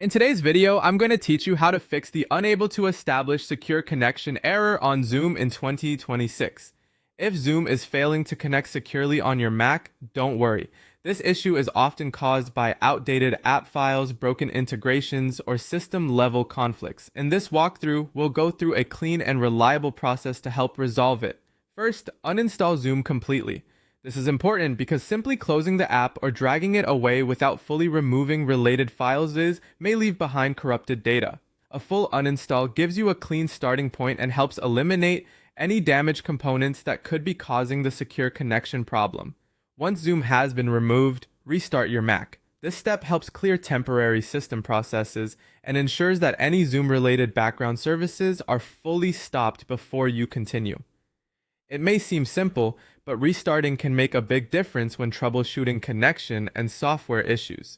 In today's video, I'm going to teach you how to fix the unable to establish secure connection error on Zoom in 2026. If Zoom is failing to connect securely on your Mac, don't worry. This issue is often caused by outdated app files, broken integrations, or system-level conflicts. In this walkthrough, we'll go through a clean and reliable process to help resolve it. First, uninstall Zoom completely. This is important because simply closing the app or dragging it away without fully removing related files may leave behind corrupted data. A full uninstall gives you a clean starting point and helps eliminate any damaged components that could be causing the secure connection problem. Once Zoom has been removed, restart your Mac. This step helps clear temporary system processes and ensures that any Zoom-related background services are fully stopped before you continue. It may seem simple, but restarting can make a big difference when troubleshooting connection and software issues.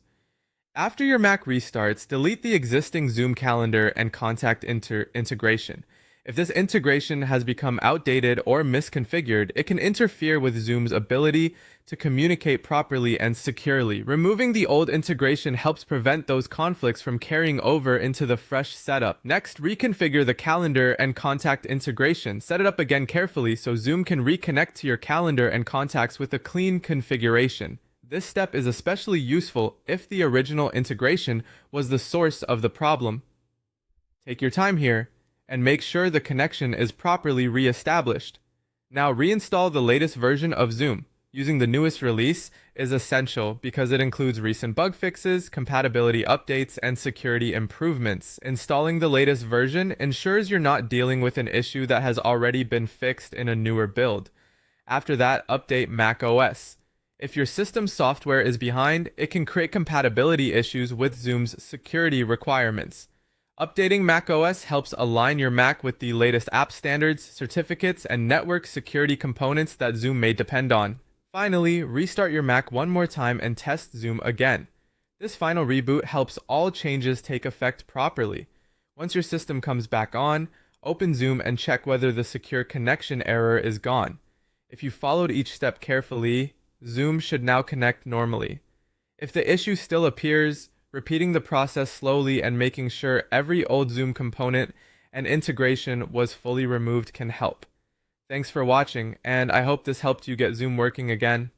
After your Mac restarts, delete the existing Zoom calendar and contact integration. If this integration has become outdated or misconfigured, it can interfere with Zoom's ability to communicate properly and securely. Removing the old integration helps prevent those conflicts from carrying over into the fresh setup. Next, reconfigure the calendar and contact integration. Set it up again carefully so Zoom can reconnect to your calendar and contacts with a clean configuration. This step is especially useful if the original integration was the source of the problem. Take your time here and make sure the connection is properly re-established. Now reinstall the latest version of Zoom. Using the newest release is essential because it includes recent bug fixes, compatibility updates, and security improvements. Installing the latest version ensures you're not dealing with an issue that has already been fixed in a newer build. After that, update macOS. If your system software is behind, it can create compatibility issues with Zoom's security requirements. Updating macOS helps align your Mac with the latest app standards, certificates, and network security components that Zoom may depend on. Finally, restart your Mac one more time and test Zoom again. This final reboot helps all changes take effect properly. Once your system comes back on, open Zoom and check whether the secure connection error is gone. If you followed each step carefully, Zoom should now connect normally. If the issue still appears, repeating the process slowly and making sure every old Zoom component and integration was fully removed can help. Thanks for watching, and I hope this helped you get Zoom working again.